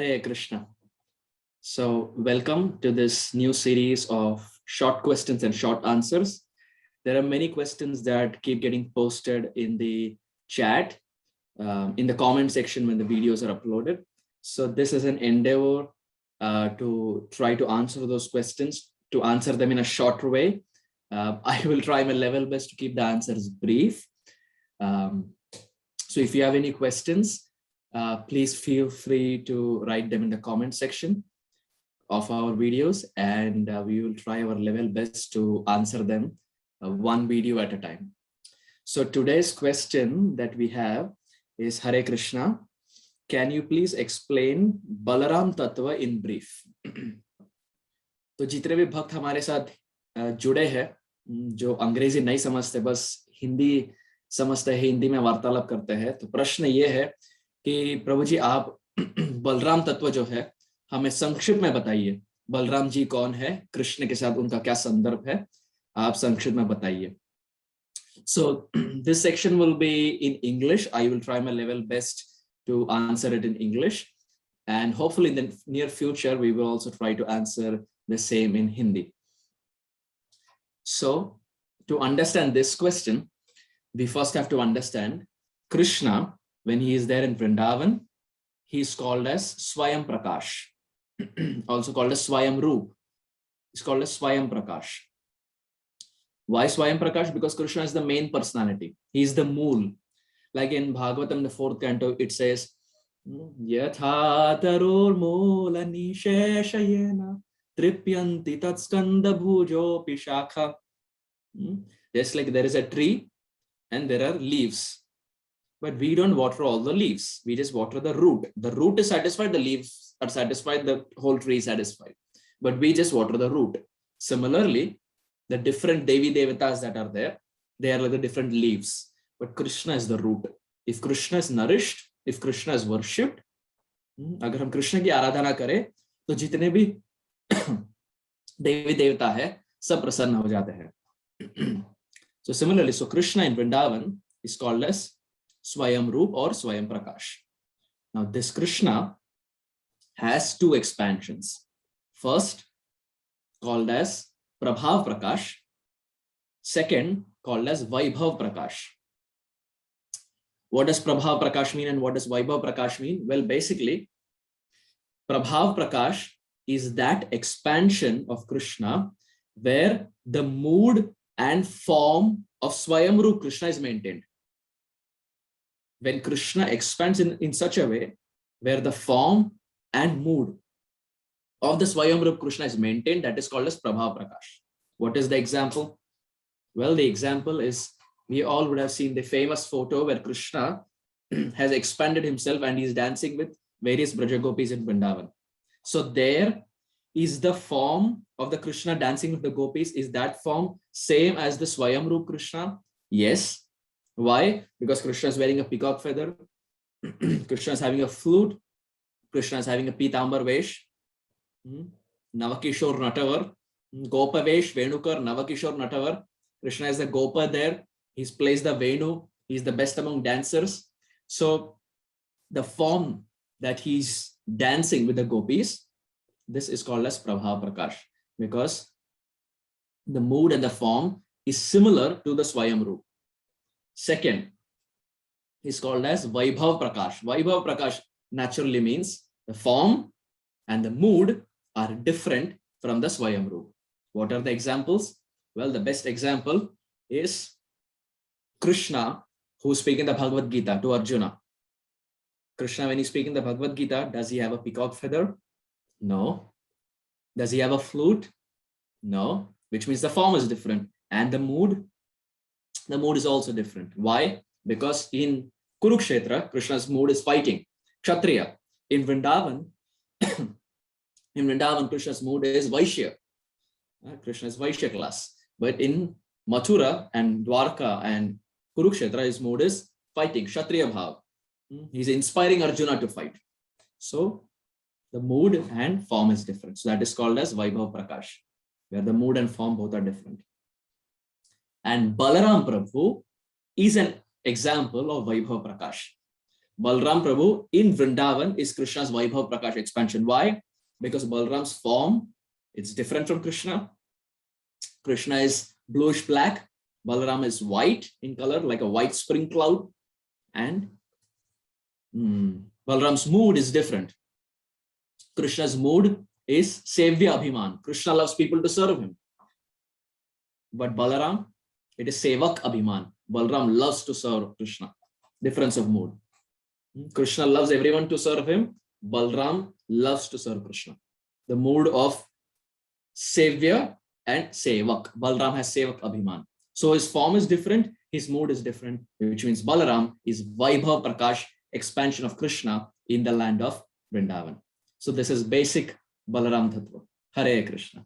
Hare Krishna. So welcome to this new series of short questions and short answers. There are many questions that keep getting posted in the chat, in the comment section when the videos are uploaded. So this is an endeavor to try to answer those questions, to answer them in a shorter way. I will try my level best to keep the answers brief. So if you have any questions, please feel free to write them in the comment section of our videos, and we will try our level best to answer them one video at a time. So today's question that we have is, Hare Krishna, can you please explain Balaram Tattva in brief? तो जितने भी भक्त हमारे साथ जुड़े हैं, जो अंग्रेजी नहीं समझते, बस हिंदी समझते हैं, हिंदी में वार्तालाप करते हैं, तो प्रश्न ये है कि प्रभु जी आप बलराम तत्व जो है हमें संक्षिप्त में बताइए। बलराम जी कौन है, कृष्ण के साथ उनका क्या संदर्भ है, आप संक्षिप्त में बताइए। So this section will be in English. I will try my level best to answer it in English, and hopefully in the near future we will also try to answer the same in Hindi. So to understand this question, we first have to understand Krishna. When he is there in Vrindavan, he is called as Swayam Prakash, also called as Swayam Roop. He's called as Swayam Prakash. Why Swayam Prakash? Because Krishna is the main personality. He is the mool. Like in Bhagavatam, the 4th canto, it says, Yatha tarur moola nisheshayena tripyanti tatskanda bhujo pishakha. Just like there is a tree and there are leaves. But we don't water all the leaves. We just water the root. The root is satisfied, the leaves are satisfied, the whole tree is satisfied. But we just water the root. Similarly, the different Devi Devatas that are there, they are like the different leaves. But Krishna is the root. If Krishna is nourished, if Krishna is worshipped, अगर हम कृष्ण की आराधना करें, तो जितने भी देवी देवता है, सब प्रसन्न हो जाते हैं. So similarly, so Krishna in Vrindavan is called as Swayam Roop or Swayam Prakash. Now this Krishna has two expansions. First, called as Prabhav Prakash. Second, called as Vaibhav Prakash. What does Prabhav Prakash mean and what does Vaibhav Prakash mean? Well, basically, Prabhav Prakash is that expansion of Krishna where the mood and form of Swayam Roop Krishna is maintained. When Krishna expands in such a way where the form and mood of the Swayam Roop Krishna is maintained, that is called as Prabhav Prakash. What is the example? Well, the example is, we all would have seen the famous photo where Krishna has expanded himself and he is dancing with various Brajagopis in Vrindavan. So there is the form of the Krishna dancing with the gopis. Is that form same as the Swayam Roop Krishna? Yes. Why? Because Krishna is wearing a peacock feather. Krishna is having a flute. Krishna is having a Pitambar Vesh. Navakishore Natavar. Gopa Vesh, Venukar, Navakishore Natavar. Krishna is the Gopa there. He's plays the Venu. He's the best among dancers. So the form that he's dancing with the gopis, this is called as Prabhav Prakash, because the mood and the form is similar to the Swayam Roop. Second is called as Vaibhav Prakash. Vaibhav Prakash naturally means the form and the mood are different from the Swayam Roop. What are the examples? Well, the best example is Krishna, who is speaking the Bhagavad Gita to Arjuna. Krishna, when he's speaking the Bhagavad Gita, does he have a peacock feather? No. Does he have a flute? No. Which means the form is different. And the mood is also different. Why? Because in Kurukshetra, Krishna's mood is fighting. Kshatriya. In Vrindavan, Krishna's mood is Vaishya. Krishna is Vaishya class. But in Mathura and Dwarka and Kurukshetra, his mood is fighting, Kshatriya Bhav. He's inspiring Arjuna to fight. So the mood and form is different. So that is called as Vaibhav Prakash, where the mood and form both are different. And Balaram Prabhu is an example of Vaibhav Prakash. Balram Prabhu in Vrindavan is Krishna's Vaibhav Prakash expansion. Why? Because Balram's form, it's different from Krishna. Krishna is bluish black. Balaram is white in color, like a white spring cloud. And Balaram's mood is different. Krishna's mood is Sevya Abhiman. Krishna loves people to serve him. But Balaram, it is Sevak Abhiman. Balaram loves to serve Krishna. Difference of mood. Krishna loves everyone to serve him. Balaram loves to serve Krishna. The mood of Sevya and Sevak. Balaram has Sevak Abhiman. So his form is different, his mood is different, which means Balaram is Vaibhav Prakash, expansion of Krishna in the land of Vrindavan. So this is basic Balaram Tattva. Hare Krishna.